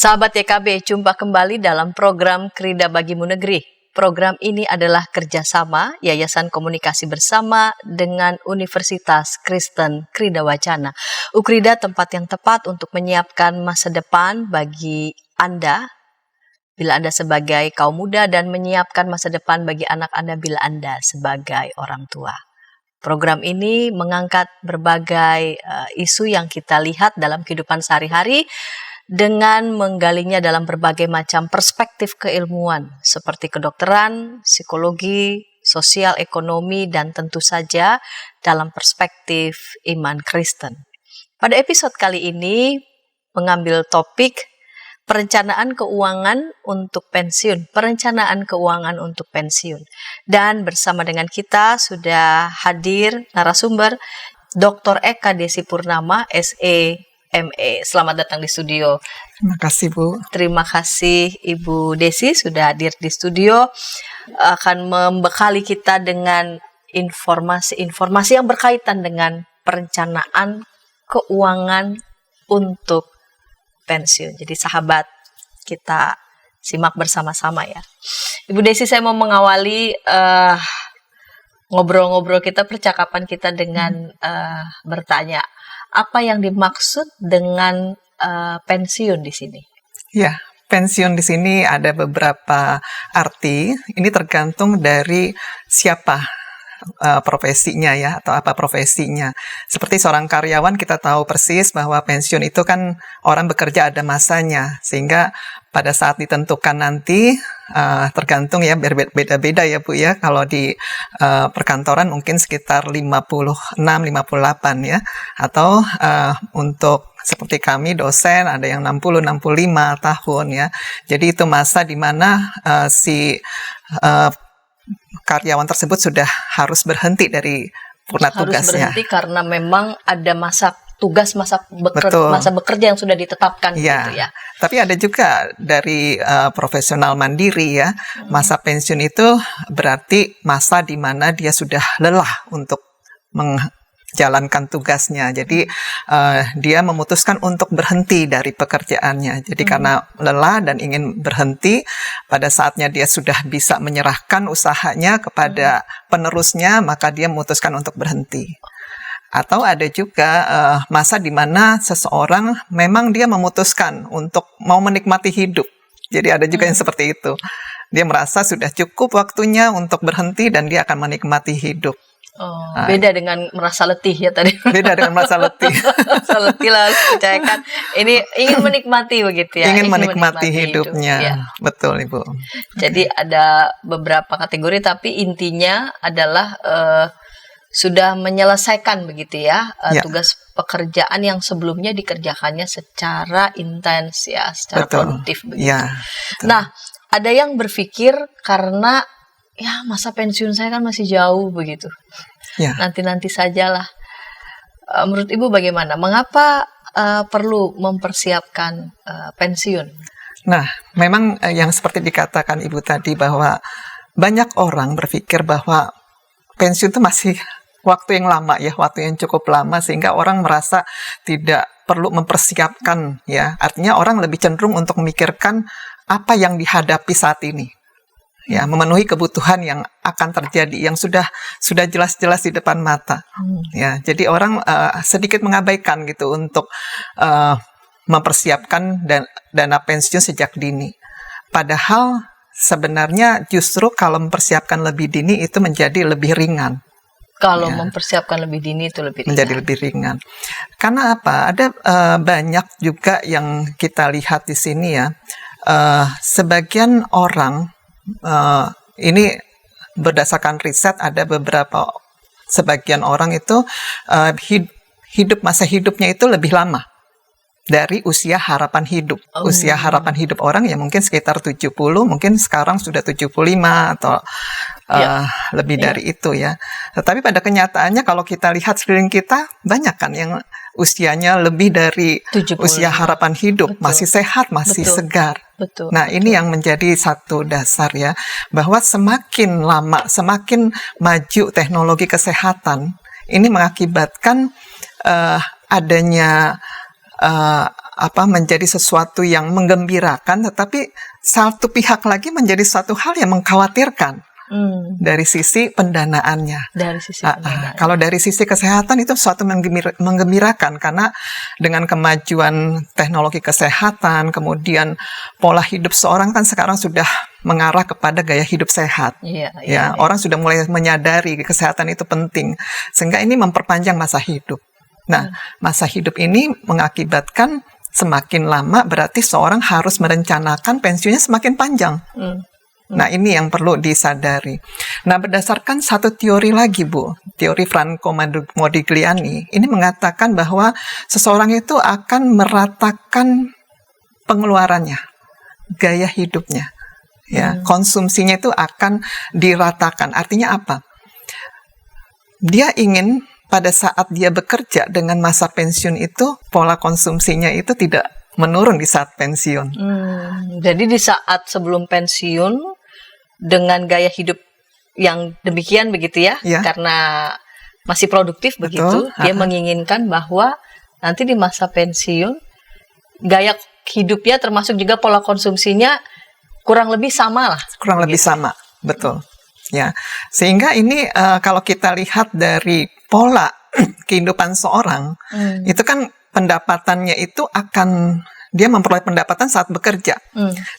Sahabat YKB, jumpa kembali dalam program Krida Bagimu Negeri. Program ini adalah kerjasama Yayasan Komunikasi Bersama dengan Universitas Kristen Krida Wacana. Ukrida tempat yang tepat untuk menyiapkan masa depan bagi Anda, bila Anda sebagai kaum muda, dan menyiapkan masa depan bagi anak Anda bila Anda sebagai orang tua. Program ini mengangkat berbagai isu yang kita lihat dalam kehidupan sehari-hari, dengan menggalinya dalam berbagai macam perspektif keilmuan seperti kedokteran, psikologi, sosial, ekonomi, dan tentu saja dalam perspektif iman Kristen. Pada episode kali ini mengambil topik perencanaan keuangan untuk pensiun, Dan bersama dengan kita sudah hadir narasumber Dr. Eka Desi Purnama, SE MA. Selamat datang di studio. Terima kasih, Bu. Terima kasih Ibu Desi sudah hadir di studio, akan membekali kita dengan informasi-informasi yang berkaitan dengan perencanaan keuangan untuk pensiun. Jadi sahabat, kita simak bersama-sama ya. Ibu Desi, saya mau mengawali ngobrol-ngobrol kita, percakapan kita dengan bertanya, apa yang dimaksud dengan pensiun di sini? Ya, pensiun di sini ada beberapa arti. Ini tergantung dari siapa profesinya ya, atau apa profesinya. Seperti seorang karyawan, kita tahu persis bahwa pensiun itu kan orang bekerja ada masanya, sehingga pada saat ditentukan nanti tergantung ya, beda-beda ya Bu ya. Kalau di perkantoran mungkin sekitar 56-58 ya, atau untuk seperti kami dosen ada yang 60-65 tahun ya. Jadi itu masa di mana si karyawan tersebut sudah harus berhenti dari purna tugasnya. Harus berhenti karena memang ada masa tugas, masa bekerja yang sudah ditetapkan ya. gitu ya. Tapi ada juga dari profesional mandiri ya. Masa pensiun itu berarti masa di mana dia sudah lelah untuk menjalankan tugasnya. Jadi dia memutuskan untuk berhenti dari pekerjaannya. Jadi karena lelah dan ingin berhenti, pada saatnya dia sudah bisa menyerahkan usahanya kepada penerusnya, maka dia memutuskan untuk berhenti. Atau ada juga masa di mana seseorang memang dia memutuskan untuk mau menikmati hidup. Jadi ada juga yang seperti itu. Dia merasa sudah cukup waktunya untuk berhenti dan dia akan menikmati hidup. Beda dengan merasa letih ya tadi. Beda dengan merasa letih. Merasa letih lah, harus percayakan. Ini ingin menikmati begitu ya. Ingin menikmati hidupnya. Ya. Betul Ibu. Jadi ada beberapa kategori, tapi intinya adalah sudah menyelesaikan begitu ya, tugas pekerjaan yang sebelumnya dikerjakannya secara intens ya, secara produktif begitu. Ya, nah, ada yang berpikir karena ya masa pensiun saya kan masih jauh begitu. Ya. Nanti-nanti sajalah. Menurut Ibu bagaimana? Mengapa perlu mempersiapkan pensiun? Nah, memang yang seperti dikatakan Ibu tadi bahwa banyak orang berpikir bahwa pensiun itu masih waktu yang lama ya, waktu yang cukup lama, sehingga orang merasa tidak perlu mempersiapkan ya. Artinya orang lebih cenderung untuk memikirkan apa yang dihadapi saat ini. Ya, memenuhi kebutuhan yang akan terjadi, yang sudah jelas-jelas di depan mata. Ya, jadi orang sedikit mengabaikan gitu untuk mempersiapkan dana pensiun sejak dini. Padahal sebenarnya justru kalau mempersiapkan lebih dini itu menjadi lebih ringan. Kalau mempersiapkan lebih dini itu lebih ringan. Menjadi lebih ringan. Karena apa? Ada banyak juga yang kita lihat di sini ya. Sebagian orang ini berdasarkan riset, ada sebagian orang itu masa hidupnya itu lebih lama dari usia harapan hidup. Usia harapan hidup orang ya mungkin sekitar 70, mungkin sekarang sudah 75 atau lebih dari itu ya. Tetapi pada kenyataannya kalau kita lihat sekeliling kita, banyak kan yang usianya lebih dari 75. Usia harapan hidup. Betul. Masih sehat, masih segar. Betul. Nah, ini yang menjadi satu dasar ya, bahwa semakin lama, semakin maju teknologi kesehatan, ini mengakibatkan adanya menjadi sesuatu yang menggembirakan, tetapi satu pihak lagi menjadi suatu hal yang mengkhawatirkan dari sisi pendanaannya. Dari sisi pendanaan. Kalau dari sisi kesehatan itu suatu menggembirakan, karena dengan kemajuan teknologi kesehatan, kemudian pola hidup seorang kan sekarang sudah mengarah kepada gaya hidup sehat. Iya. Orang sudah mulai menyadari kesehatan itu penting, sehingga ini memperpanjang masa hidup. Nah, masa hidup ini mengakibatkan semakin lama berarti seorang harus merencanakan pensiunnya semakin panjang. Nah, ini yang perlu disadari. Nah, berdasarkan satu teori lagi, Bu, teori Franco Modigliani, ini mengatakan bahwa seseorang itu akan meratakan pengeluarannya, gaya hidupnya, konsumsinya itu akan diratakan. Artinya apa? Dia ingin pada saat dia bekerja dengan masa pensiun itu, pola konsumsinya itu tidak menurun di saat pensiun. Jadi di saat sebelum pensiun, dengan gaya hidup yang demikian begitu ya, karena masih produktif begitu, dia menginginkan bahwa nanti di masa pensiun gaya hidupnya termasuk juga pola konsumsinya kurang lebih sama lah. Kurang lebih sama, betul. Ya, sehingga ini kalau kita lihat dari pola kehidupan seorang, itu kan pendapatannya itu akan dia memperoleh pendapatan saat bekerja,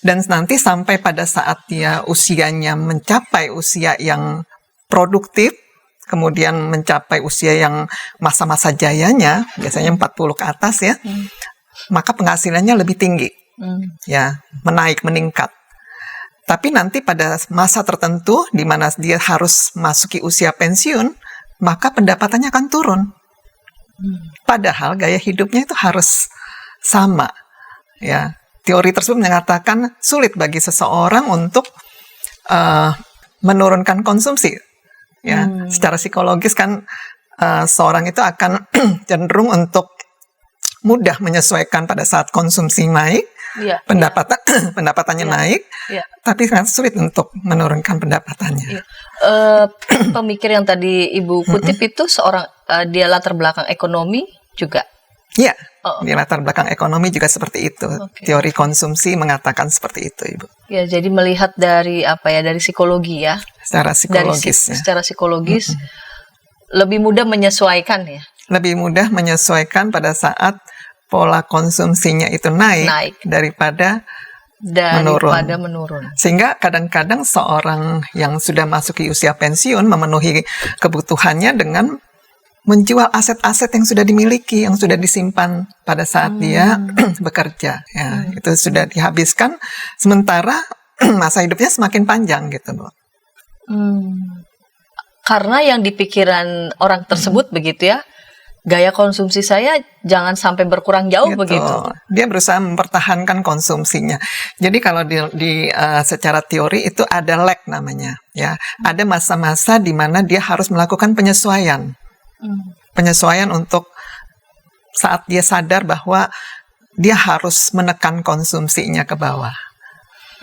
dan nanti sampai pada saat dia usianya mencapai usia yang produktif, kemudian mencapai usia yang masa-masa jayanya, biasanya 40 ke atas ya, maka penghasilannya lebih tinggi, meningkat. Tapi nanti pada masa tertentu di mana dia harus masuki usia pensiun, maka pendapatannya akan turun. Padahal gaya hidupnya itu harus sama. Ya, teori tersebut mengatakan sulit bagi seseorang untuk menurunkan konsumsi. Ya, secara psikologis kan seorang itu akan cenderung untuk mudah menyesuaikan pada saat konsumsi naik, pendapatannya naik, tapi sangat sulit untuk menurunkan pendapatannya. Pemikir yang tadi Ibu kutip itu seorang dia latar belakang ekonomi juga. Iya, di latar belakang ekonomi juga seperti itu. Teori konsumsi mengatakan seperti itu, Ibu. Ya, jadi melihat dari dari psikologi ya. Secara psikologis. Secara psikologis lebih mudah menyesuaikan ya. Lebih mudah menyesuaikan pada saat pola konsumsinya itu naik. daripada menurun. Sehingga kadang-kadang seorang yang sudah masuk ke usia pensiun memenuhi kebutuhannya dengan menjual aset-aset yang sudah dimiliki, yang sudah disimpan pada saat dia bekerja. Ya, itu sudah dihabiskan, sementara masa hidupnya semakin panjang gitu, Bu. Karena yang dipikiran orang tersebut begitu ya, gaya konsumsi saya jangan sampai berkurang jauh begitu. Dia berusaha mempertahankan konsumsinya. Jadi kalau di secara teori itu ada lag namanya. Ya, ada masa-masa di mana dia harus melakukan penyesuaian. Penyesuaian untuk saat dia sadar bahwa dia harus menekan konsumsinya ke bawah.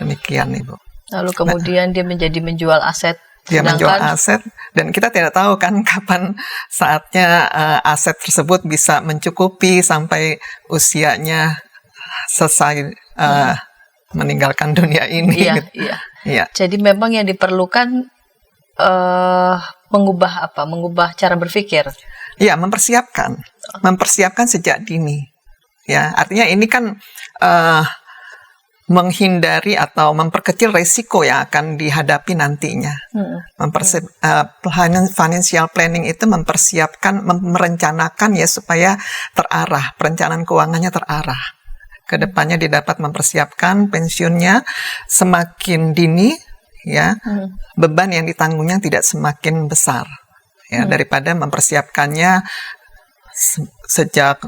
Demikian, Ibu. Lalu kemudian dia menjual aset. Dia menjual aset, dan kita tidak tahu kan kapan saatnya aset tersebut bisa mencukupi sampai usianya selesai meninggalkan dunia ini. Iya. Jadi memang yang diperlukan mengubah cara berpikir. Ya, mempersiapkan sejak dini. Ya, artinya ini kan menghindari atau memperkecil resiko yang akan dihadapi nantinya. Financial planning itu merencanakan ya supaya terarah, perencanaan keuangannya terarah. Kedepannya dia dapat mempersiapkan pensiunnya semakin dini. Ya, beban yang ditanggungnya tidak semakin besar ya daripada mempersiapkannya sejak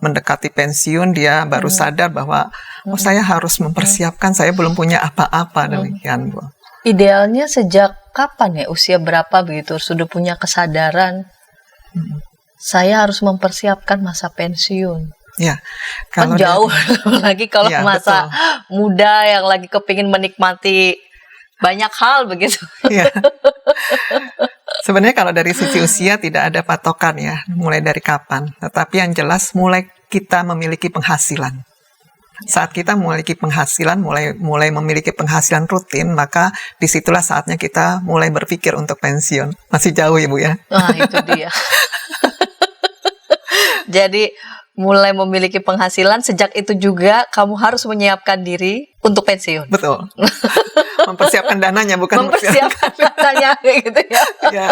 mendekati pensiun dia baru sadar bahwa saya harus mempersiapkan, saya belum punya apa-apa. Demikian, Bu. Idealnya sejak kapan ya, usia berapa begitu sudah punya kesadaran saya harus mempersiapkan masa pensiun? Ya, kalau jauh lagi kalau masa muda yang lagi kepingin menikmati banyak hal begitu. Ya. Sebenarnya kalau dari sisi usia tidak ada patokan ya, mulai dari kapan. Tetapi yang jelas mulai kita memiliki penghasilan. Saat kita memiliki penghasilan, mulai memiliki penghasilan rutin, maka disitulah saatnya kita mulai berpikir untuk pensiun. Masih jauh ya Bu ya. Wah, itu dia. Jadi mulai memiliki penghasilan, sejak itu juga kamu harus menyiapkan diri untuk pensiun. Betul. Mempersiapkan dananya, bukan mempersiapkan dananya gitu ya. Ya.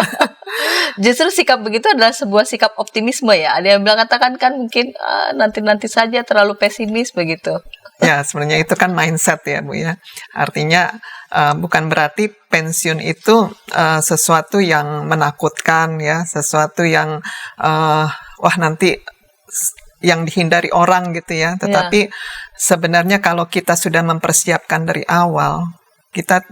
Justru sikap begitu adalah sebuah sikap optimisme ya. Ada yang bilang katakan kan mungkin nanti saja, terlalu pesimis begitu. Ya, sebenarnya itu kan mindset ya Bu ya. Artinya bukan berarti pensiun itu sesuatu yang menakutkan ya, sesuatu yang wah nanti yang dihindari orang gitu ya. Tetapi sebenarnya kalau kita sudah mempersiapkan dari awal, kita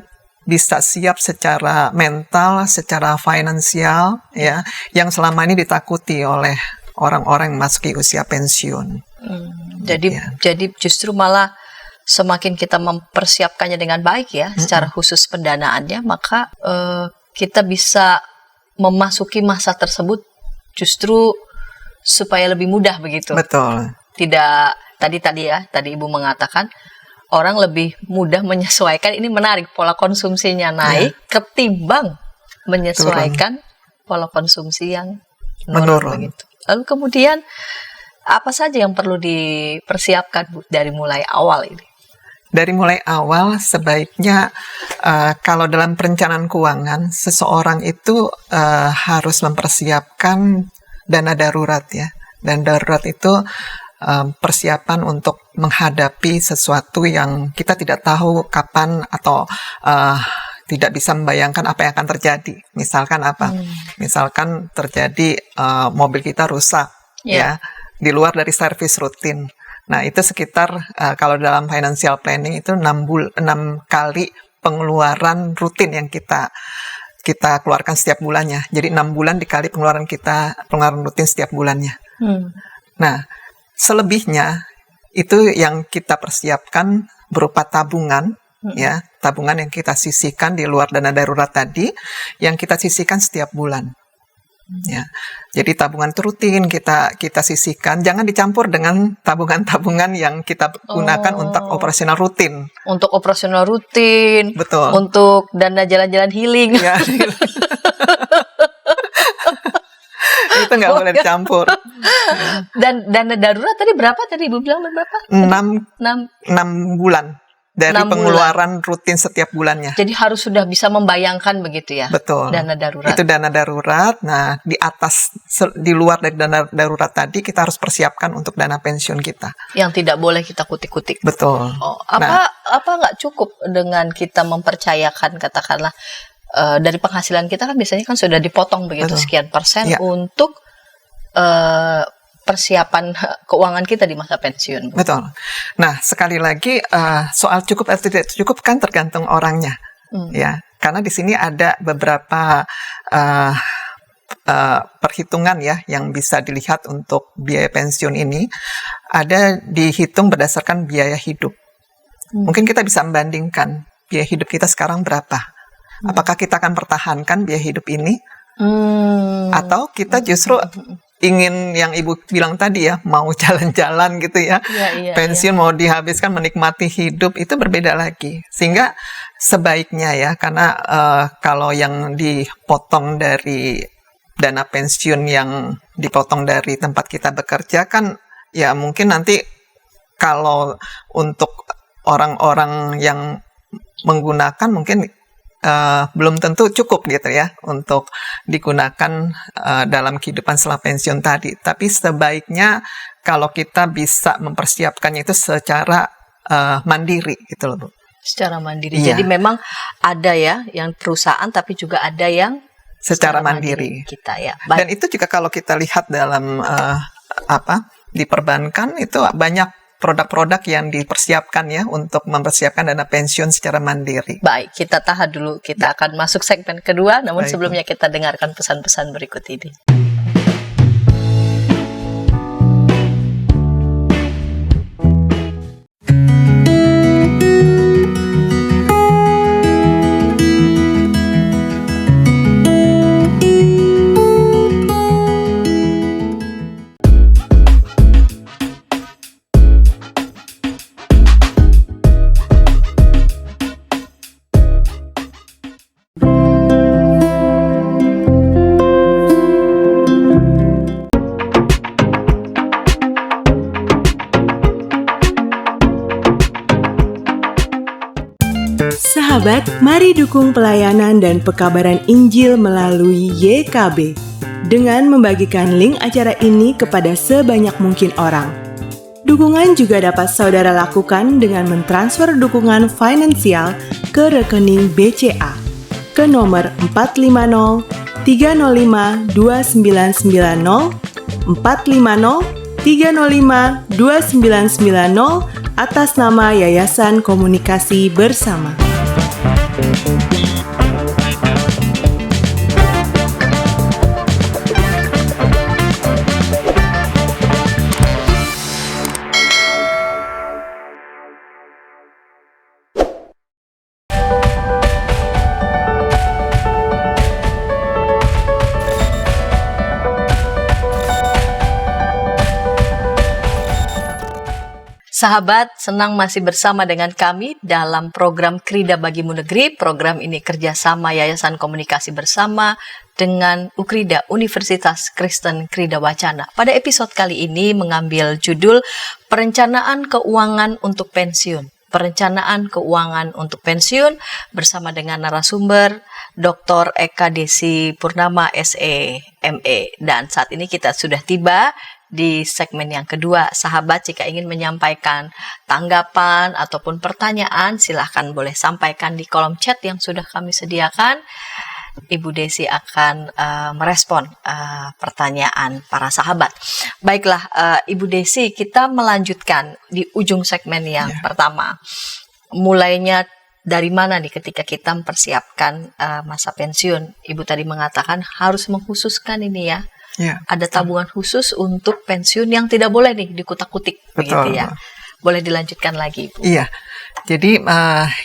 bisa siap secara mental, secara finansial ya, yang selama ini ditakuti oleh orang-orang yang memasuki usia pensiun. Jadi justru malah semakin kita mempersiapkannya dengan baik ya, secara khusus pendanaannya, maka kita bisa memasuki masa tersebut justru supaya lebih mudah begitu. Betul. Tidak tadi Ibu mengatakan orang lebih mudah menyesuaikan. Ini menarik, pola konsumsinya naik ketimbang menyesuaikan pola konsumsi yang menurun. Begitu. Lalu kemudian apa saja yang perlu dipersiapkan Bu dari mulai awal ini? Dari mulai awal sebaiknya kalau dalam perencanaan keuangan seseorang itu harus mempersiapkan dana darurat ya. Dan darurat itu persiapan untuk menghadapi sesuatu yang kita tidak tahu kapan atau tidak bisa membayangkan apa yang akan terjadi. Misalkan apa? Misalkan terjadi mobil kita rusak ya, di luar dari servis rutin. Nah, itu sekitar kalau dalam financial planning itu 6 kali pengeluaran rutin yang kita keluarkan setiap bulannya. Jadi 6 bulan dikali pengeluaran rutin setiap bulannya. Nah, selebihnya itu yang kita persiapkan berupa tabungan, ya, tabungan yang kita sisihkan di luar dana darurat tadi, yang kita sisihkan setiap bulan. Ya, jadi tabungan itu rutin kita sisihkan, jangan dicampur dengan tabungan-tabungan yang kita gunakan untuk operasional rutin. Untuk operasional rutin, betul. Untuk dana jalan-jalan healing. Ya, itu nggak boleh dicampur. Dan dana darurat tadi berapa tadi Ibu bilang berapa? 6 bulan. Dari pengeluaran rutin setiap bulannya. Jadi harus sudah bisa membayangkan begitu ya. Betul. Dana darurat. Itu dana darurat. Nah, di luar dari dana darurat tadi kita harus persiapkan untuk dana pensiun kita. Yang tidak boleh kita kutik-kutik. Betul. Apa nggak cukup dengan kita mempercayakan katakanlah dari penghasilan kita kan biasanya kan sudah dipotong begitu sekian persen untuk persiapan keuangan kita di masa pensiun. Betul. Nah, sekali lagi soal cukup atau tidak cukup kan tergantung orangnya, ya. Karena di sini ada beberapa perhitungan ya yang bisa dilihat untuk biaya pensiun ini. Ada dihitung berdasarkan biaya hidup. Mungkin kita bisa membandingkan biaya hidup kita sekarang berapa. Apakah kita akan pertahankan biaya hidup ini, atau kita justru ingin yang Ibu bilang tadi ya, mau jalan-jalan gitu ya, pensiun mau dihabiskan menikmati hidup, itu berbeda lagi. Sehingga sebaiknya ya, karena kalau yang dipotong dari dana pensiun yang dipotong dari tempat kita bekerja kan, ya mungkin nanti kalau untuk orang-orang yang menggunakan mungkin belum tentu cukup gitu ya untuk digunakan dalam kehidupan setelah pensiun tadi. Tapi sebaiknya kalau kita bisa mempersiapkannya itu secara mandiri gitu loh Bu. Secara mandiri. Jadi memang ada ya yang perusahaan tapi juga ada yang secara mandiri kita ya. Dan itu juga kalau kita lihat dalam di perbankan itu banyak produk-produk yang dipersiapkan ya untuk mempersiapkan dana pensiun secara mandiri. Baik, kita tahan dulu. Kita akan masuk segmen kedua, namun sebelumnya kita dengarkan pesan-pesan berikut ini. Sahabat, mari dukung pelayanan dan pekabaran Injil melalui YKB dengan membagikan link acara ini kepada sebanyak mungkin orang. Dukungan juga dapat saudara lakukan dengan mentransfer dukungan finansial ke rekening BCA ke nomor 450 305 2990 450 305 2990 atas nama Yayasan Komunikasi Bersama. Sahabat, senang masih bersama dengan kami dalam program Krida Bagimu Negeri. Program ini kerjasama Yayasan Komunikasi Bersama dengan UKRIDA, Universitas Kristen Krida Wacana. Pada episode kali ini mengambil judul Perencanaan Keuangan untuk Pensiun. Perencanaan Keuangan untuk Pensiun bersama dengan narasumber Dr. Eka Desi Purnama SE.ME. Dan saat ini kita sudah tiba di segmen yang kedua. Sahabat, jika ingin menyampaikan tanggapan ataupun pertanyaan, silahkan boleh sampaikan di kolom chat yang sudah kami sediakan. Ibu Desi akan merespon pertanyaan para sahabat. Baiklah, Ibu Desi, kita melanjutkan di ujung segmen yang pertama. Mulainya dari mana nih ketika kita mempersiapkan masa pensiun? Ibu tadi mengatakan harus mengkhususkan ini ya. Ada tabungan khusus untuk pensiun yang tidak boleh nih dikutak-kutik, begitu ya. Boleh dilanjutkan lagi, Ibu. Iya, jadi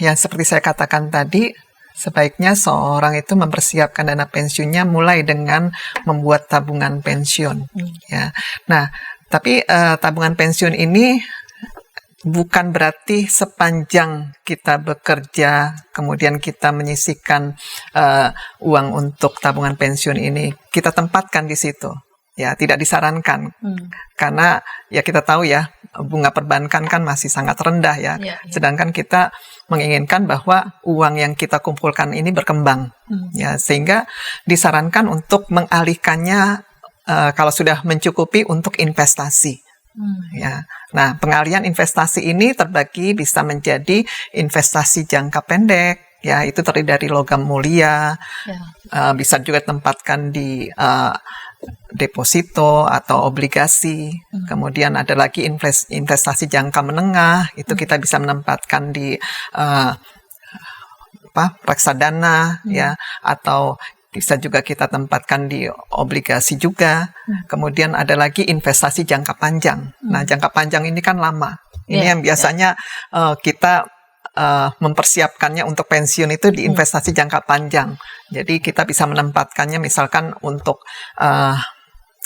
yang seperti saya katakan tadi, sebaiknya seorang itu mempersiapkan dana pensiunnya mulai dengan membuat tabungan pensiun. Ya, nah, tapi tabungan pensiun ini bukan berarti sepanjang kita bekerja, kemudian kita menyisihkan uang untuk tabungan pensiun ini, kita tempatkan di situ. Ya, tidak disarankan. Karena ya kita tahu ya, bunga perbankan kan masih sangat rendah ya. Sedangkan kita menginginkan bahwa uang yang kita kumpulkan ini berkembang. Ya, sehingga disarankan untuk mengalihkannya kalau sudah mencukupi untuk investasi. Ya, nah pengalihan investasi ini terbagi bisa menjadi investasi jangka pendek, ya itu terdiri dari logam mulia, bisa juga tempatkan di deposito atau obligasi. Kemudian ada lagi investasi jangka menengah, itu kita bisa menempatkan di reksadana, ya atau bisa juga kita tempatkan di obligasi juga. Kemudian ada lagi investasi jangka panjang. Nah, jangka panjang ini kan lama. Ini yang biasanya kita mempersiapkannya untuk pensiun itu di investasi jangka panjang. Jadi kita bisa menempatkannya misalkan untuk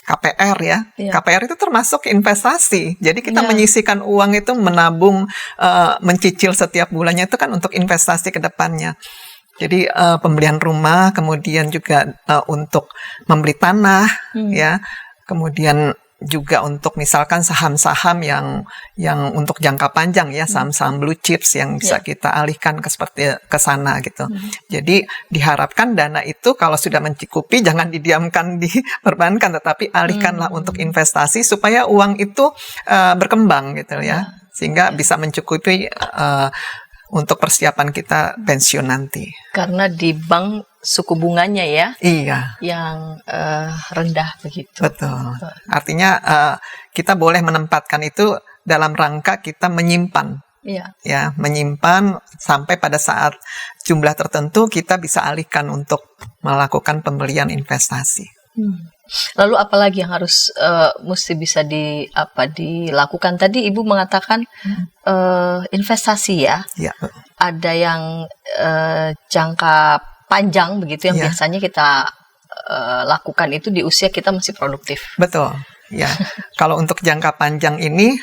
KPR ya. KPR itu termasuk investasi. Jadi kita menyisihkan uang itu menabung, mencicil setiap bulannya itu kan untuk investasi ke depannya. Jadi pembelian rumah, kemudian juga untuk membeli tanah, ya, kemudian juga untuk misalkan saham-saham yang untuk jangka panjang ya, saham-saham blue chips yang bisa kita alihkan ke sana gitu. Jadi diharapkan dana itu kalau sudah mencukupi jangan didiamkan di perbankan, tetapi alihkanlah untuk investasi supaya uang itu berkembang gitu ya, sehingga bisa mencukupi untuk persiapan kita pensiun nanti. Karena di bank suku bunganya ya, yang rendah begitu. Betul. Artinya kita boleh menempatkan itu dalam rangka kita menyimpan. Ya, menyimpan sampai pada saat jumlah tertentu kita bisa alihkan untuk melakukan pembelian investasi. Lalu apalagi yang harus mesti bisa dilakukan? Tadi Ibu mengatakan investasi ya. Ada yang jangka panjang begitu yang biasanya kita lakukan itu di usia kita masih produktif. Betul. Ya, kalau untuk jangka panjang ini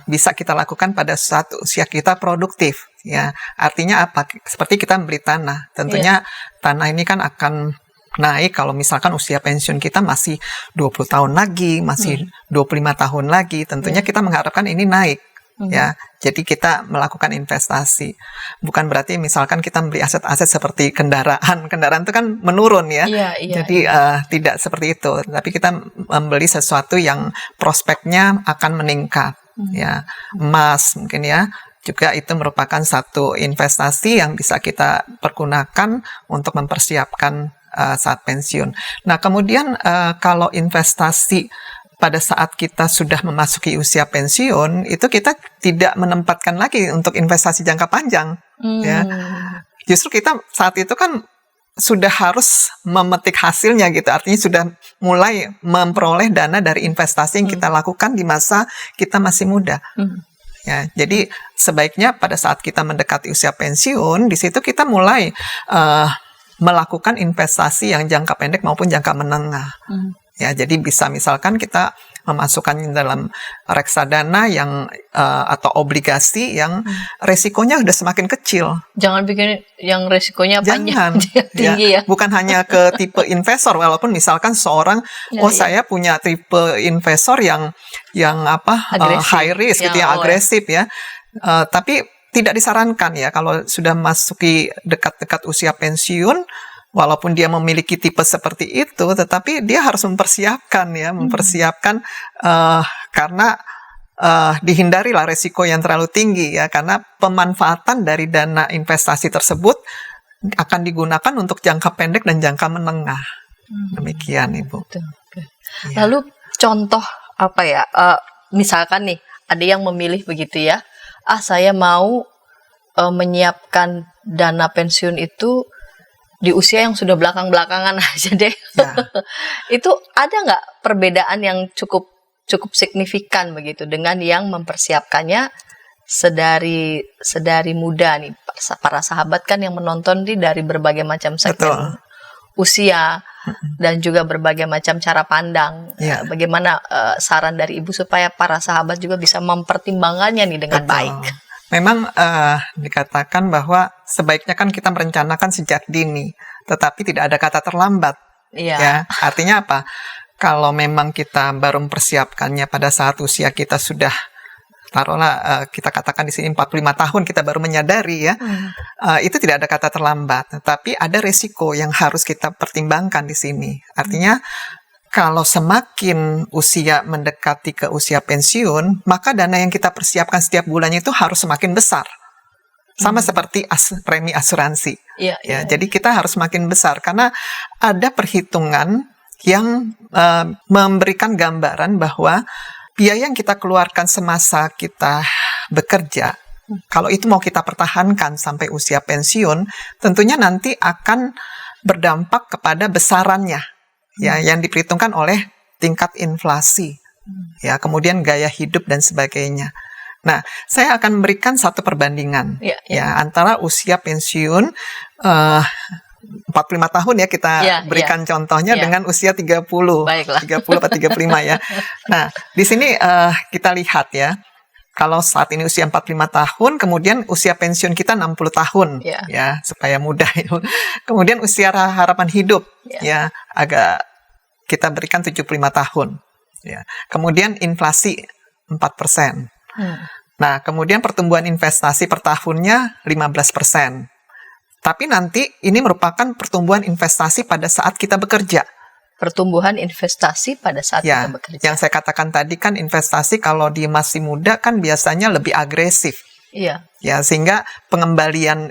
bisa kita lakukan pada saat usia kita produktif. Ya, artinya apa? Seperti kita membeli tanah. Tentunya tanah ini kan akan naik kalau misalkan usia pensiun kita masih 20 tahun lagi, masih 25 tahun lagi, tentunya kita mengharapkan ini naik. ya. Jadi kita melakukan investasi. Bukan berarti misalkan kita beli aset-aset seperti kendaraan itu kan menurun ya. Jadi tidak seperti itu. Tapi kita membeli sesuatu yang prospeknya akan meningkat, ya. Emas mungkin ya. Juga itu merupakan satu investasi yang bisa kita pergunakan untuk mempersiapkan saat pensiun. Nah, kemudian kalau investasi pada saat kita sudah memasuki usia pensiun, itu kita tidak menempatkan lagi untuk investasi jangka panjang. Ya. Justru kita saat itu kan sudah harus memetik hasilnya gitu. Artinya sudah mulai memperoleh dana dari investasi yang kita lakukan di masa kita masih muda. Ya, jadi sebaiknya pada saat kita mendekati usia pensiun, di situ kita mulai melakukan investasi yang jangka pendek maupun jangka menengah. Ya, jadi bisa misalkan kita memasukkan dalam reksadana yang atau obligasi yang resikonya udah semakin kecil. Jangan bikin yang resikonya Jangan, tinggi ya. Bukan hanya ke tipe investor, walaupun misalkan seorang saya punya tipe investor yang high risk gitu, yang agresif ya. Tapi tidak disarankan ya kalau sudah masuki dekat-dekat usia pensiun. Walaupun dia memiliki tipe seperti itu, tetapi dia harus mempersiapkan karena dihindarilah resiko yang terlalu tinggi ya, karena pemanfaatan dari dana investasi tersebut akan digunakan untuk jangka pendek dan jangka menengah. Demikian, Ibu. Ya. Lalu contoh apa ya? Misalkan nih ada yang memilih begitu ya, saya mau menyiapkan dana pensiun itu di usia yang sudah belakang-belakangan aja deh. Ya. Itu ada nggak perbedaan yang cukup signifikan begitu dengan yang mempersiapkannya sedari muda nih? Para sahabat kan yang menonton dari berbagai macam segmen usia dan juga berbagai macam cara pandang. Ya. Bagaimana saran dari Ibu supaya para sahabat juga bisa mempertimbangannya nih dengan baik? Memang dikatakan bahwa sebaiknya kan kita merencanakan sejak dini, tetapi tidak ada kata terlambat. Ya, artinya apa? Kalau memang kita baru mempersiapkannya pada saat usia kita sudah, taruhlah kita katakan di sini 45 tahun kita baru menyadari ya, itu tidak ada kata terlambat. Tetapi ada resiko yang harus kita pertimbangkan di sini. Artinya kalau semakin usia mendekati ke usia pensiun, maka dana yang kita persiapkan setiap bulannya itu harus semakin besar. Sama seperti premi asuransi. Ya, jadi kita harus semakin besar karena ada perhitungan yang memberikan gambaran bahwa biaya yang kita keluarkan semasa kita bekerja, kalau itu mau kita pertahankan sampai usia pensiun, tentunya nanti akan berdampak kepada besarannya. Ya, yang diperhitungkan oleh tingkat inflasi, ya, kemudian gaya hidup dan sebagainya. Nah, saya akan memberikan satu perbandingan, ya, antara usia pensiun 45 tahun ya kita berikan contohnya dengan usia 30, Baiklah. 30 atau 35 ya. Nah, di sini kita lihat ya, kalau saat ini usia 45 tahun, kemudian usia pensiun kita 60 tahun, ya, supaya mudah itu. Kemudian usia harapan hidup, ya, agak kita berikan 75 tahun. Ya. Kemudian inflasi 4%. Nah, kemudian pertumbuhan investasi per tahunnya 15%. Tapi nanti ini merupakan pertumbuhan investasi pada saat kita bekerja. Pertumbuhan investasi pada saat kita bekerja. Yang saya katakan tadi kan investasi kalau di masih muda kan biasanya lebih agresif. Iya. Ya, sehingga pengembalian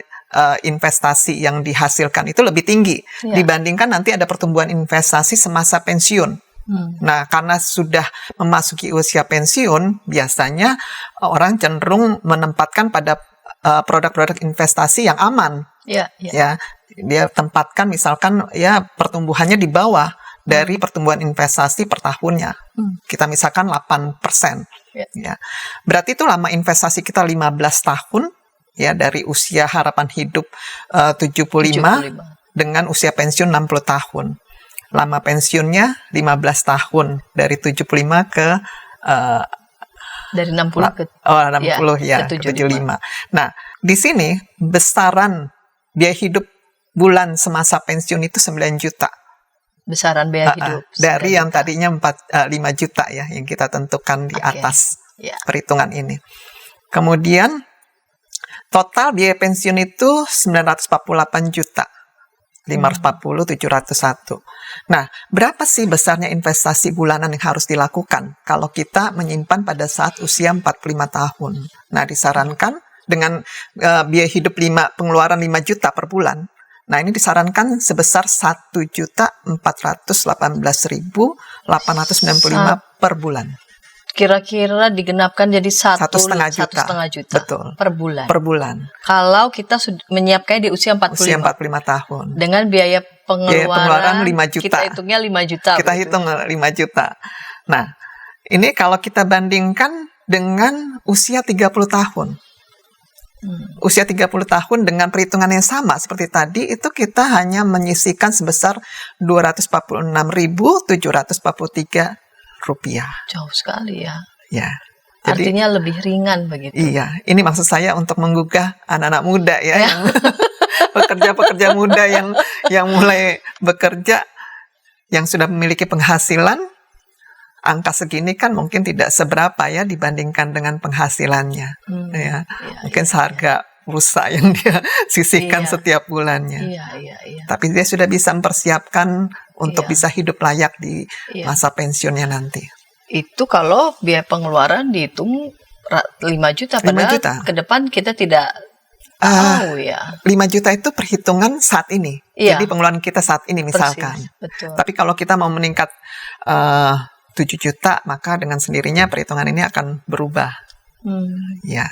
investasi yang dihasilkan itu lebih tinggi dibandingkan nanti ada pertumbuhan investasi semasa pensiun. Nah, karena sudah memasuki usia pensiun, biasanya orang cenderung menempatkan pada produk-produk investasi yang aman. Ya, dia tempatkan misalkan ya pertumbuhannya di bawah dari pertumbuhan investasi per tahunnya. Kita misalkan 8%. Ya. Berarti itu lama investasi kita 15 tahun. Ya, dari usia harapan hidup 75 dengan usia pensiun 60 tahun. Lama pensiunnya 15 tahun dari 75 ke dari 60 ke 60 ke 75. Nah, di sini besaran biaya hidup bulan semasa pensiun itu 9 juta. Besaran biaya hidup. Dari yang tadinya 5 juta ya yang kita tentukan di atas perhitungan ini. Kemudian total biaya pensiun itu 948 juta. 540.701. Nah, berapa sih besarnya investasi bulanan yang harus dilakukan kalau kita menyimpan pada saat usia 45 tahun? Nah, disarankan dengan biaya hidup pengeluaran 5 juta per bulan. Nah, ini disarankan sebesar 1.418.895 per bulan. Kira-kira digenapkan jadi 1,5 juta. 1,5 juta Betul. per bulan. Per bulan. Kalau kita menyiapkannya di usia 45. Usia 45 tahun. Dengan biaya pengeluaran 5 juta. Kita hitungnya 5 juta. Kita begitu. hitung 5 juta. Nah, ini kalau kita bandingkan dengan usia 30 tahun. Usia 30 tahun dengan perhitungan yang sama seperti tadi, itu kita hanya menyisihkan sebesar 246.743 rupiah. Jauh sekali ya. Ya. Jadi, artinya lebih ringan begitu. Iya, ini maksud saya untuk menggugah anak-anak muda ya, yang pekerja-pekerja muda yang mulai bekerja, yang sudah memiliki penghasilan, angka segini kan mungkin tidak seberapa ya dibandingkan dengan penghasilannya. Ya. Mungkin seharga pulsa yang dia sisihkan setiap bulannya. Iya. Tapi dia sudah bisa mempersiapkan untuk bisa hidup layak di masa pensiunnya nanti. Itu kalau biaya pengeluaran dihitung 5 juta, padahal 5 juta. Ke depan kita tidak tahu ya. 5 juta itu perhitungan saat ini. Jadi pengeluaran kita saat ini misalkan. Persis, betul. Tapi kalau kita mau meningkat 7 juta, maka dengan sendirinya perhitungan ini akan berubah. Ya.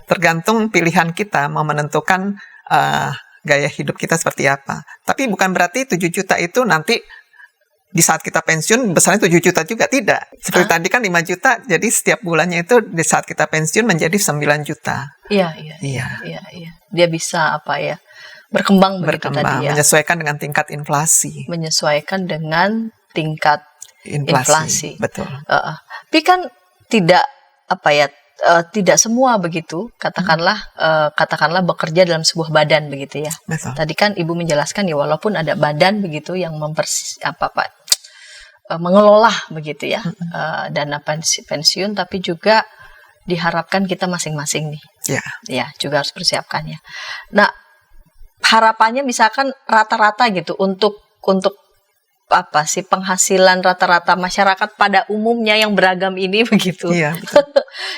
Tergantung pilihan kita mau menentukan gaya hidup kita seperti apa. Tapi bukan berarti 7 juta itu nanti di saat kita pensiun besarnya 7 juta juga, tidak. Seperti tadi kan 5 juta, jadi setiap bulannya itu di saat kita pensiun menjadi 9 juta. Iya. Dia bisa berkembang tadi ya. Menyesuaikan dengan tingkat inflasi. Menyesuaikan dengan tingkat inflasi. Betul. Tapi kan tidak tidak semua begitu, katakanlah bekerja dalam sebuah badan begitu ya. Betul. Tadi kan Ibu menjelaskan ya, walaupun ada badan begitu yang mengelola begitu ya dana pensiun, tapi juga diharapkan kita masing-masing nih. Ya, juga harus persiapkannya. Nah, harapannya misalkan rata-rata gitu untuk penghasilan rata-rata masyarakat pada umumnya yang beragam ini begitu. Iya.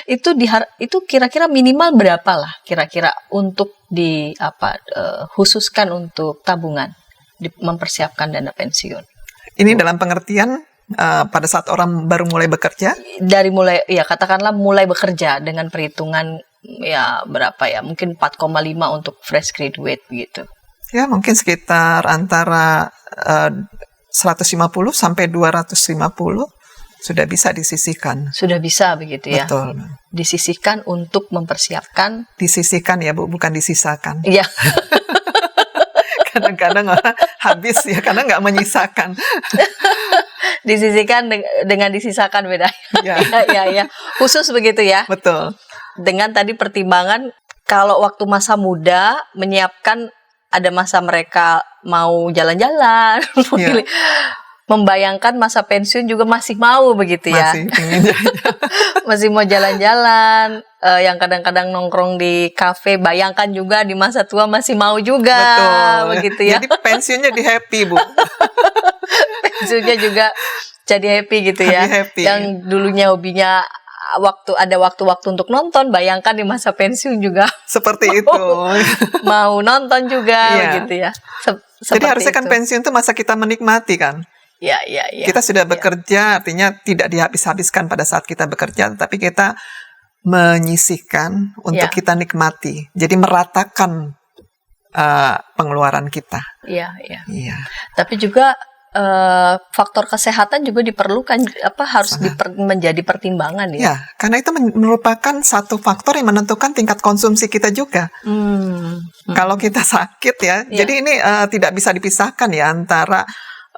itu kira-kira minimal berapa lah kira-kira untuk khususkan untuk tabungan, mempersiapkan dana pensiun. Ini dalam pengertian pada saat orang baru mulai bekerja? Katakanlah mulai bekerja dengan perhitungan berapa ya? Mungkin 4,5 untuk fresh graduate begitu. Ya, mungkin sekitar antara 150 sampai 250 sudah bisa disisihkan. Sudah bisa begitu ya? Betul. Disisihkan untuk mempersiapkan. Disisihkan ya Bu, bukan disisakan. Iya. Kadang-kadang orang habis ya karena nggak menyisakan. Disisihkan dengan disisakan beda. Ya. Khusus begitu ya? Betul. Dengan tadi pertimbangan kalau waktu masa muda menyiapkan, ada masa mereka mau jalan-jalan, membayangkan masa pensiun juga masih mau begitu ya. Masih mau jalan-jalan, yang kadang-kadang nongkrong di kafe, bayangkan juga di masa tua masih mau juga. Betul. Begitu ya. Jadi pensiunnya di happy Bu. Pensiunnya juga jadi happy gitu ya. Happy. Yang dulunya hobinya ada waktu-waktu untuk nonton, bayangkan di masa pensiun juga seperti itu. Mau nonton juga gitu ya. Jadi harusnya kan pensiun itu masa kita menikmati kan. Iya. Kita sudah bekerja, artinya tidak dihabis-habiskan pada saat kita bekerja, tapi kita menyisihkan untuk kita nikmati. Jadi meratakan pengeluaran kita. Iya. Tapi juga faktor kesehatan juga diperlukan, harus menjadi pertimbangan ya. Ya, karena itu merupakan satu faktor yang menentukan tingkat konsumsi kita juga. Kalau kita sakit ya, jadi ini tidak bisa dipisahkan ya antara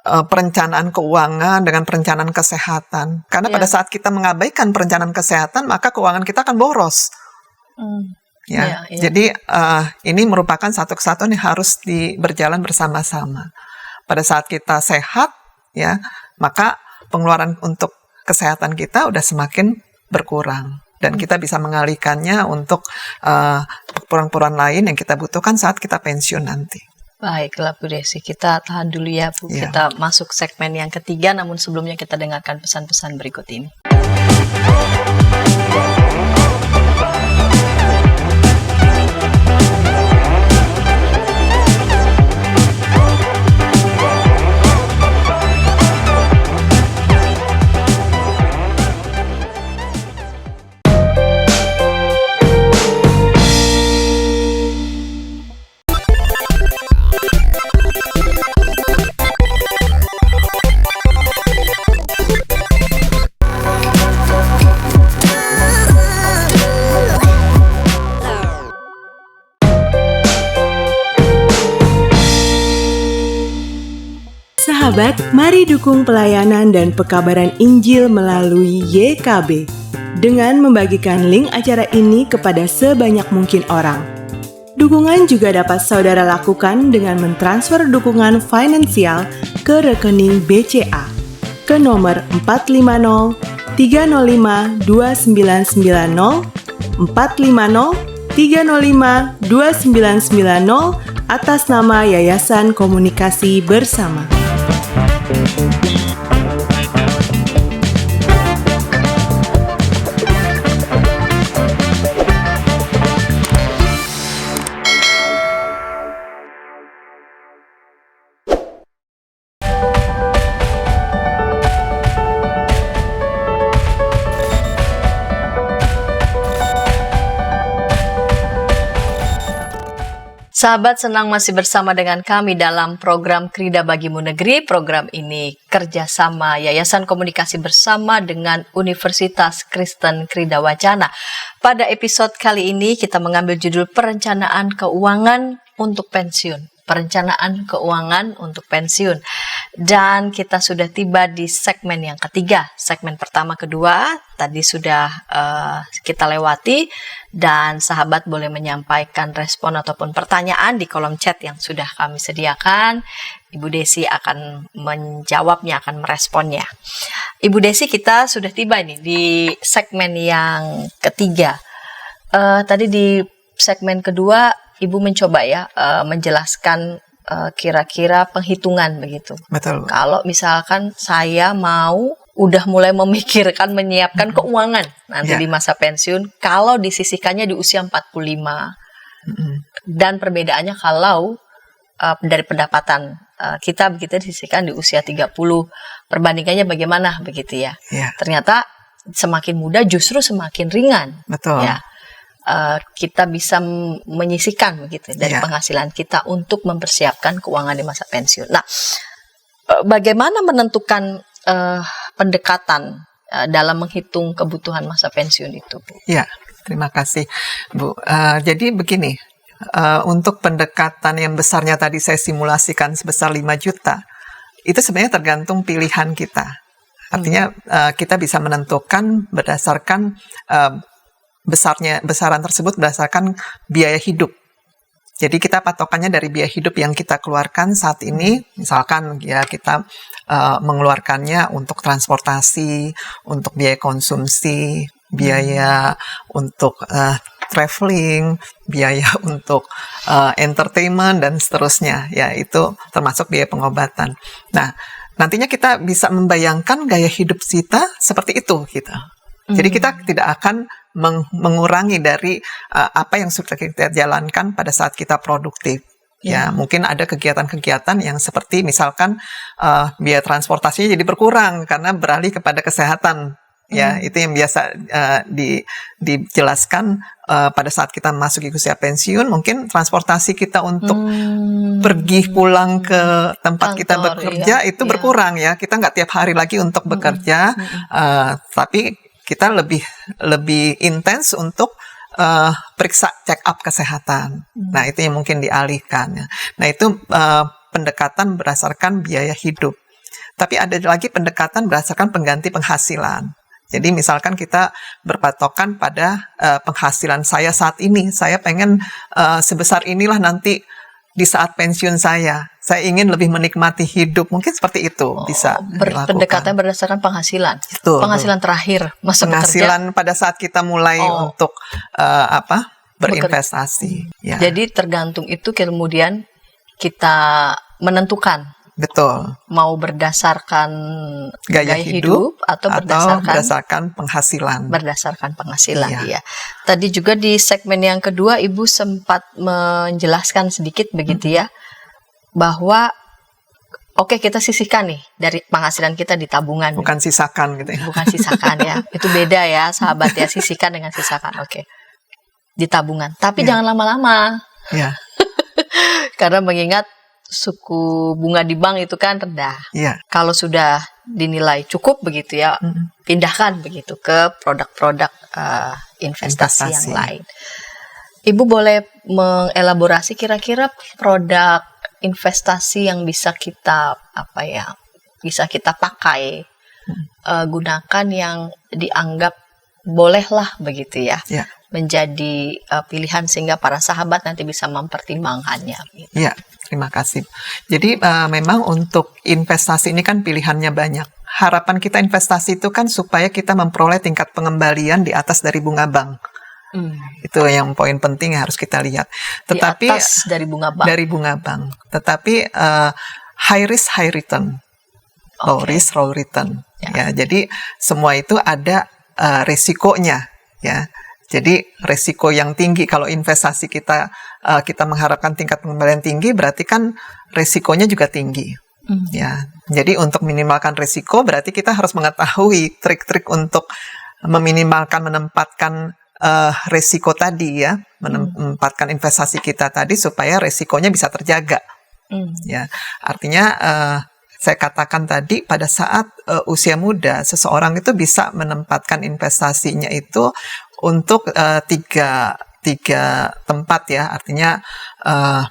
perencanaan keuangan dengan perencanaan kesehatan. Karena pada saat kita mengabaikan perencanaan kesehatan, maka keuangan kita akan boros. Jadi ini merupakan satu kesatuan yang harus berjalan bersama-sama. Pada saat kita sehat, ya, maka pengeluaran untuk kesehatan kita udah semakin berkurang. dan kita bisa mengalihkannya untuk keperluan-keperluan lain yang kita butuhkan saat kita pensiun nanti. Baiklah Bu Desi, kita tahan dulu ya Bu. Ya. Kita masuk segmen yang ketiga, namun sebelumnya kita dengarkan pesan-pesan berikut ini. Sahabat, mari dukung pelayanan dan pekabaran Injil melalui YKB dengan membagikan link acara ini kepada sebanyak mungkin orang. Dukungan juga dapat saudara lakukan dengan mentransfer dukungan finansial ke rekening BCA ke nomor 450 305 2990 450 305 2990 atas nama Yayasan Komunikasi Bersama. Sahabat, senang masih bersama dengan kami dalam program Krida Bagimu Negeri. Program ini kerjasama Yayasan Komunikasi Bersama dengan Universitas Kristen Krida Wacana. Pada episode kali ini kita mengambil judul Perencanaan Keuangan untuk Pensiun. Perencanaan keuangan untuk pensiun. Dan kita sudah tiba di segmen yang ketiga. Segmen pertama, kedua tadi sudah kita lewati, dan sahabat boleh menyampaikan respon ataupun pertanyaan di kolom chat yang sudah kami sediakan. Ibu Desi akan menjawabnya, akan meresponnya. Ibu Desi, kita sudah tiba nih di segmen yang ketiga. Tadi di segmen kedua Ibu mencoba ya menjelaskan kira-kira penghitungan begitu. Betul. Kalau misalkan saya mau udah mulai memikirkan menyiapkan keuangan nanti di masa pensiun, kalau disisihkannya di usia 45. Dan perbedaannya kalau dari pendapatan kita begitu disisihkan di usia 30. Perbandingannya bagaimana begitu ya? Ternyata semakin muda justru semakin ringan. Betul. Ya. Kita bisa menyisihkan begitu dari penghasilan kita untuk mempersiapkan keuangan di masa pensiun. Nah, bagaimana menentukan pendekatan dalam menghitung kebutuhan masa pensiun itu, Bu? Ya, terima kasih, Bu. Jadi begini, untuk pendekatan yang besarnya tadi saya simulasikan sebesar 5 juta, itu sebenarnya tergantung pilihan kita. Artinya kita bisa menentukan berdasarkan besaran tersebut berdasarkan biaya hidup. Jadi kita patokannya dari biaya hidup yang kita keluarkan saat ini. Misalkan ya kita mengeluarkannya untuk transportasi, untuk biaya konsumsi, biaya untuk traveling, biaya untuk entertainment dan seterusnya. Ya, itu termasuk biaya pengobatan. Nah, nantinya kita bisa membayangkan gaya hidup kita seperti itu gitu. Jadi kita tidak akan mengurangi dari apa yang sudah kita jalankan pada saat kita produktif. Ya, mungkin ada kegiatan-kegiatan yang seperti misalkan biaya transportasinya jadi berkurang karena beralih kepada kesehatan. Ya, itu yang biasa dijelaskan pada saat kita masuk usia pensiun. Mungkin transportasi kita untuk pergi pulang ke tempat kita bekerja itu berkurang ya. Kita nggak tiap hari lagi untuk bekerja, tapi kita lebih intens untuk periksa check up kesehatan. Nah, itu yang mungkin dialihkan. Nah, itu pendekatan berdasarkan biaya hidup. Tapi ada lagi pendekatan berdasarkan pengganti penghasilan. Jadi misalkan kita berpatokan pada penghasilan saya saat ini. Saya pengen sebesar inilah nanti di saat pensiun saya. saya ingin lebih menikmati hidup, mungkin seperti itu bisa dilakukan. Pendekatan berdasarkan penghasilan. Betul. Penghasilan terakhir masa penghasilan bekerja. pada saat kita mulai untuk berinvestasi. Ya. Jadi tergantung itu kemudian kita menentukan. Betul. Mau berdasarkan Gaya hidup atau berdasarkan penghasilan. Berdasarkan penghasilan, Iya. ya. Tadi juga di segmen yang kedua Ibu sempat menjelaskan sedikit begitu ya, bahwa oke, kita sisihkan nih dari penghasilan kita di tabungan. Bukan sisakan gitu ya. Bukan sisakan ya. Itu beda ya, sahabat ya, sisihkan dengan sisakan. Oke. Di tabungan. Tapi jangan lama-lama. Ya. Karena mengingat suku bunga di bank itu kan rendah. Iya. Kalau sudah dinilai cukup begitu ya, pindahkan begitu ke produk-produk investasi yang lain. Ibu boleh mengelaborasi kira-kira produk investasi yang bisa kita bisa kita pakai, gunakan, yang dianggap bolehlah begitu ya, menjadi pilihan sehingga para sahabat nanti bisa mempertimbangkannya. Gitu. Ya. Terima kasih. Jadi memang untuk investasi ini kan pilihannya banyak. Harapan kita investasi itu kan supaya kita memperoleh tingkat pengembalian di atas dari bunga bank. Itu yang poin penting yang harus kita lihat. Tetapi di atas dari bunga bank. Dari bunga bank. Tetapi high risk high return, low risk low return. Ya, jadi semua itu ada resikonya. Ya. Jadi resiko yang tinggi kalau investasi kita mengharapkan tingkat pengembalian tinggi, berarti kan resikonya juga tinggi. Ya, jadi untuk minimalkan resiko berarti kita harus mengetahui trik-trik untuk menempatkan resiko tadi ya, menempatkan investasi kita tadi supaya resikonya bisa terjaga. Ya, artinya saya katakan tadi pada saat usia muda seseorang itu bisa menempatkan investasinya itu untuk tiga tempat ya, artinya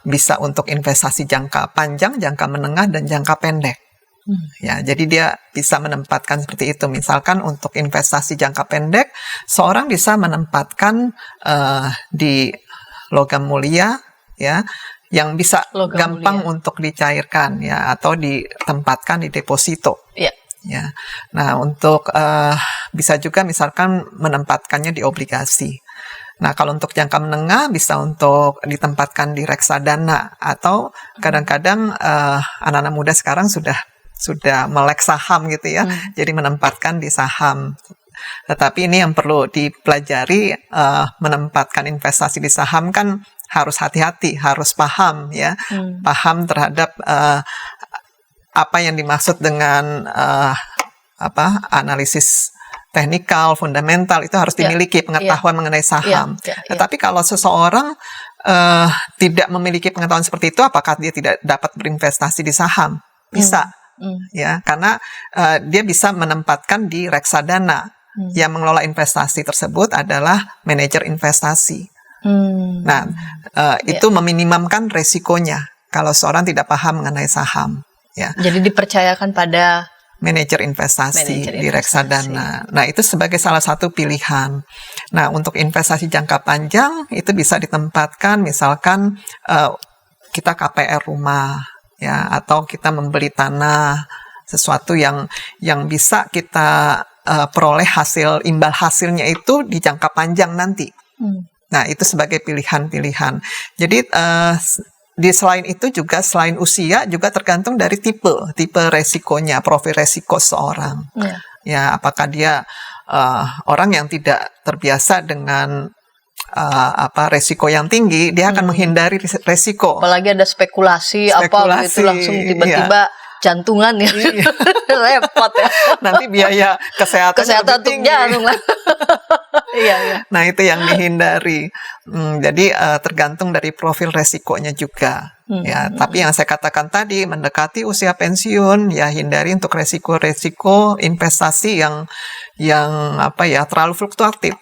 bisa untuk investasi jangka panjang, jangka menengah, dan jangka pendek. Ya, jadi dia bisa menempatkan seperti itu. Misalkan untuk investasi jangka pendek, seorang bisa menempatkan di logam mulia ya, yang bisa gampang untuk dicairkan ya, atau ditempatkan di deposito. Ya, nah untuk bisa juga misalkan menempatkannya di obligasi. Nah kalau untuk jangka menengah bisa untuk ditempatkan di reksadana, atau kadang-kadang anak-anak muda sekarang sudah melek saham gitu ya, jadi menempatkan di saham. Tetapi ini yang perlu dipelajari, menempatkan investasi di saham kan harus hati-hati, harus paham ya, paham terhadap apa yang dimaksud dengan analisis teknikal, fundamental, itu harus dimiliki pengetahuan mengenai saham. Tetapi kalau seseorang tidak memiliki pengetahuan seperti itu, apakah dia tidak dapat berinvestasi di saham? Bisa, ya, karena dia bisa menempatkan di reksadana. Yang mengelola investasi tersebut adalah manajer investasi. Nah, itu meminimumkan resikonya kalau seorang tidak paham mengenai saham. Ya. Jadi dipercayakan pada manajer investasi di reksadana. Nah, itu sebagai salah satu pilihan. Nah, untuk investasi jangka panjang itu bisa ditempatkan, misalkan kita KPR rumah, ya, atau kita membeli tanah, sesuatu yang bisa kita peroleh imbal hasilnya itu di jangka panjang nanti. Nah, itu sebagai pilihan-pilihan. Jadi selain itu juga, selain usia juga tergantung dari tipe resikonya, profil resiko seorang. Ya, apakah dia orang yang tidak terbiasa dengan resiko yang tinggi, dia akan menghindari resiko. Apalagi ada spekulasi apa gitu, langsung tiba-tiba jantungan ya. Repot ya. Nanti biaya kesehatan untuk jantung lah. Iya. Nah, itu yang dihindari. Jadi tergantung dari profil resikonya juga. Ya, tapi yang saya katakan tadi, mendekati usia pensiun, ya hindari untuk resiko-resiko investasi yang terlalu fluktuatif.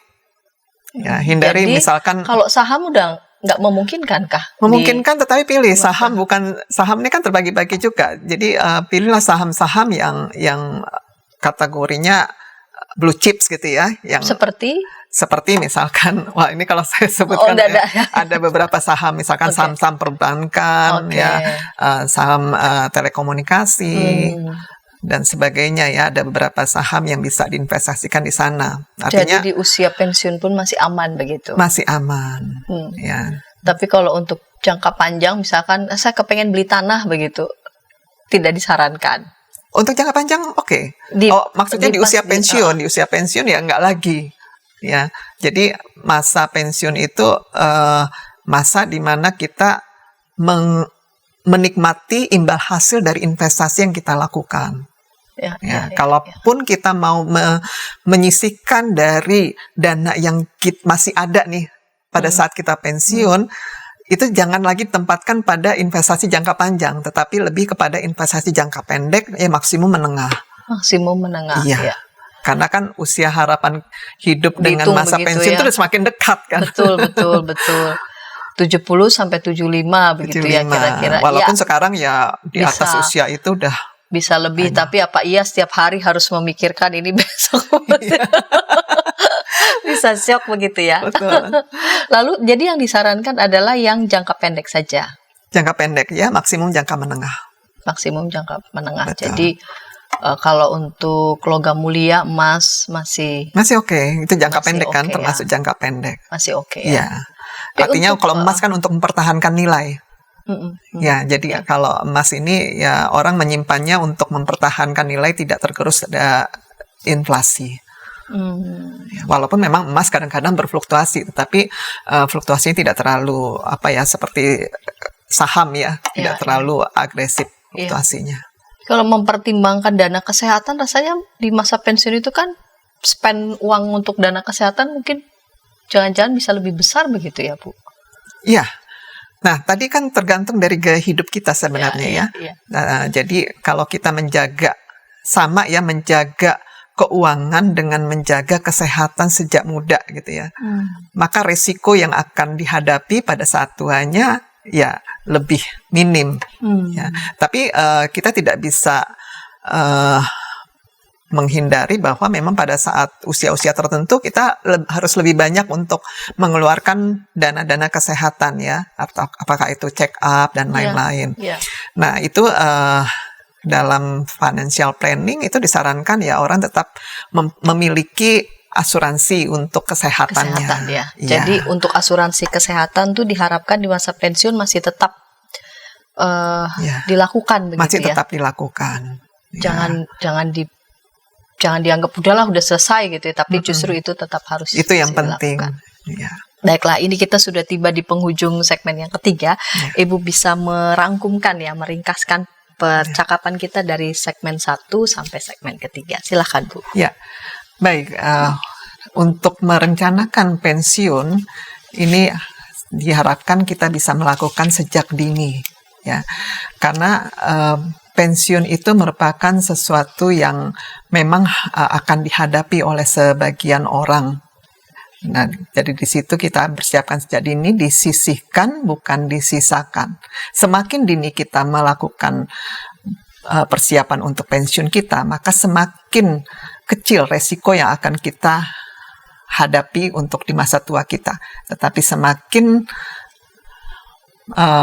Ya, hindari. Jadi, misalkan kalau saham udah nggak memungkinkan kah? Memungkinkan, tetapi pilih saham. Saham ini kan terbagi-bagi juga. Jadi pilihlah saham-saham yang kategorinya blue chips gitu ya, yang seperti Seperti misalkan, wah ini kalau saya sebutkan ada beberapa saham, misalkan saham-saham perbankan, ya, saham telekomunikasi dan sebagainya, ya, ada beberapa saham yang bisa diinvestasikan di sana. Artinya, jadi di usia pensiun pun masih aman begitu? Masih aman, ya. Tapi kalau untuk jangka panjang, misalkan saya kepengen beli tanah begitu, tidak disarankan? Untuk jangka panjang, oke. Maksudnya di usia pensiun, di usia pensiun ya nggak lagi. Ya, jadi masa pensiun itu masa di mana kita menikmati imbal hasil dari investasi yang kita lakukan. Kalaupun kita mau menyisihkan dari dana yang masih ada nih pada saat kita pensiun, itu jangan lagi ditempatkan pada investasi jangka panjang, tetapi lebih kepada investasi jangka pendek, maksimum menengah. Maksimum menengah. Iya. Karena kan usia harapan hidup dengan masa pensiun itu semakin dekat kan. Betul. 70 sampai 75 begitu 75. Ya kira-kira. Walaupun sekarang ya di atas usia itu udah bisa lebih, tapi apa iya setiap hari harus memikirkan ini besok? Bisa shock begitu ya. Betul. Lalu jadi yang disarankan adalah yang jangka pendek saja. Jangka pendek ya, maksimum jangka menengah. Maksimum jangka menengah. Betul. Jadi kalau untuk logam mulia, emas masih oke. Itu jangka pendek kan, termasuk jangka pendek. Masih oke ya. Artinya kalau emas kan untuk mempertahankan nilai. Ya, jadi kalau emas ini ya orang menyimpannya untuk mempertahankan nilai, tidak tergerus ada inflasi. Walaupun memang emas kadang-kadang berfluktuasi, tetapi fluktuasinya tidak terlalu seperti saham ya, tidak terlalu agresif fluktuasinya. Kalau mempertimbangkan dana kesehatan, rasanya di masa pensiun itu kan spend uang untuk dana kesehatan mungkin jangan-jangan bisa lebih besar begitu ya, Bu? Iya. Nah, tadi kan tergantung dari gaya hidup kita sebenarnya ya. Nah, jadi kalau kita menjaga keuangan dengan menjaga kesehatan sejak muda gitu ya, maka resiko yang akan dihadapi pada saat tuanya ya lebih minim. Ya. Tapi kita tidak bisa menghindari bahwa memang pada saat usia-usia tertentu kita harus lebih banyak untuk mengeluarkan dana-dana kesehatan ya, atau apakah itu check up dan lain-lain. Nah itu dalam financial planning itu disarankan ya orang tetap memiliki asuransi untuk kesehatannya. Jadi untuk asuransi kesehatan tuh diharapkan di masa pensiun masih tetap dilakukan begitu. Masih tetap dilakukan. Jangan dianggap udah selesai gitu ya, tapi justru itu tetap harus itu yang penting. Baiklah, ini kita sudah tiba di penghujung segmen yang ketiga. Ibu bisa merangkumkan ya, meringkaskan percakapan kita dari segmen 1 sampai segmen ketiga. Silakan, Bu. Ya. Baik, untuk merencanakan pensiun ini diharapkan kita bisa melakukan sejak dini ya. Karena pensiun itu merupakan sesuatu yang memang akan dihadapi oleh sebagian orang. Nah, jadi di situ kita bersiapkan sejak dini, disisihkan bukan disisakan. Semakin dini kita melakukan persiapan untuk pensiun kita, maka semakin kecil resiko yang akan kita hadapi untuk di masa tua kita. Tetapi semakin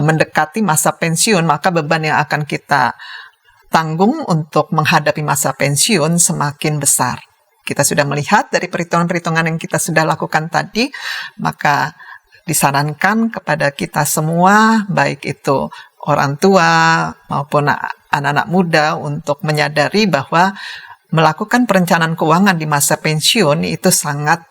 mendekati masa pensiun, maka beban yang akan kita tanggung untuk menghadapi masa pensiun semakin besar. Kita sudah melihat dari perhitungan-perhitungan yang kita sudah lakukan tadi, maka disarankan kepada kita semua, baik itu orang tua maupun anak-anak muda, untuk menyadari bahwa melakukan perencanaan keuangan di masa pensiun itu sangat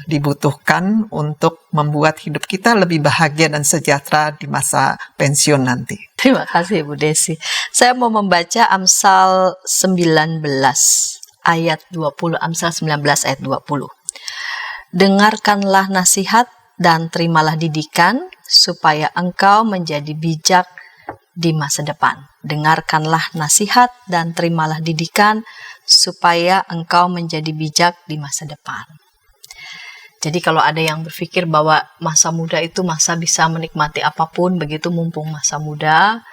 dibutuhkan untuk membuat hidup kita lebih bahagia dan sejahtera di masa pensiun nanti. Terima kasih Bu Desi. Saya mau membaca Amsal 19 ayat 20, Amsal 19 ayat 20. Dengarkanlah nasihat dan terimalah didikan supaya engkau menjadi bijak di masa depan. Dengarkanlah nasihat dan terimalah didikan supaya engkau menjadi bijak di masa depan. Jadi kalau ada yang berpikir bahwa masa muda itu masa bisa menikmati apapun begitu, mumpung masa muda,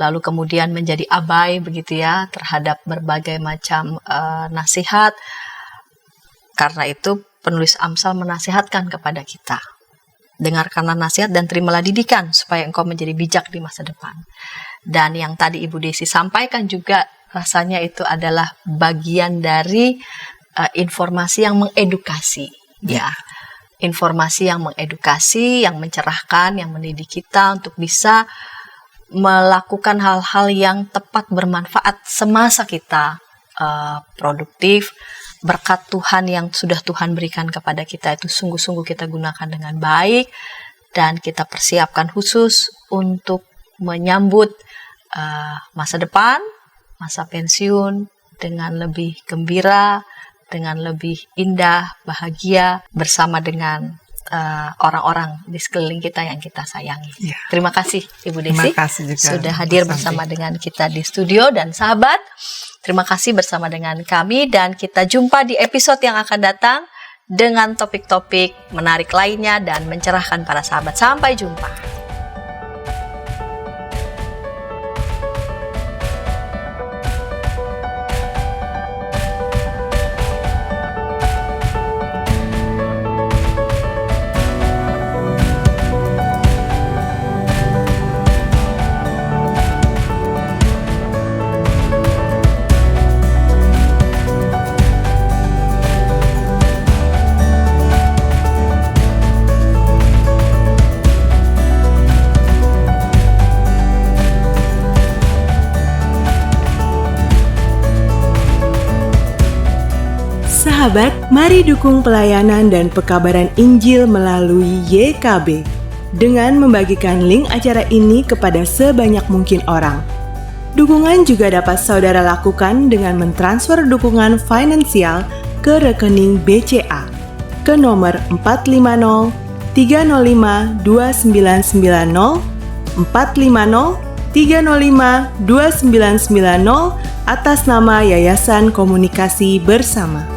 lalu kemudian menjadi abai begitu ya terhadap berbagai macam nasihat, karena itu penulis Amsal menasihatkan kepada kita. Dengarkanlah nasihat dan terimalah didikan supaya engkau menjadi bijak di masa depan. Dan yang tadi Ibu Desi sampaikan juga rasanya itu adalah bagian dari informasi yang mengedukasi. Ya, informasi yang mengedukasi, yang mencerahkan, yang mendidik kita untuk bisa melakukan hal-hal yang tepat bermanfaat semasa kita produktif. Berkat Tuhan yang sudah Tuhan berikan kepada kita itu sungguh-sungguh kita gunakan dengan baik dan kita persiapkan khusus untuk menyambut masa depan, masa pensiun dengan lebih gembira, dengan lebih indah, bahagia bersama dengan orang-orang di sekeliling kita yang kita sayangi. Ya. Terima kasih Ibu Desi sudah hadir bersama dengan kita di studio, dan sahabat, terima kasih bersama dengan kami, dan kita jumpa di episode yang akan datang dengan topik-topik menarik lainnya dan mencerahkan para sahabat. Sampai jumpa. Sahabat, mari dukung pelayanan dan pekabaran Injil melalui YKB dengan membagikan link acara ini kepada sebanyak mungkin orang. Dukungan juga dapat saudara lakukan dengan mentransfer dukungan finansial ke rekening BCA ke nomor 450 305 2990 450 305 2990 atas nama Yayasan Komunikasi Bersama.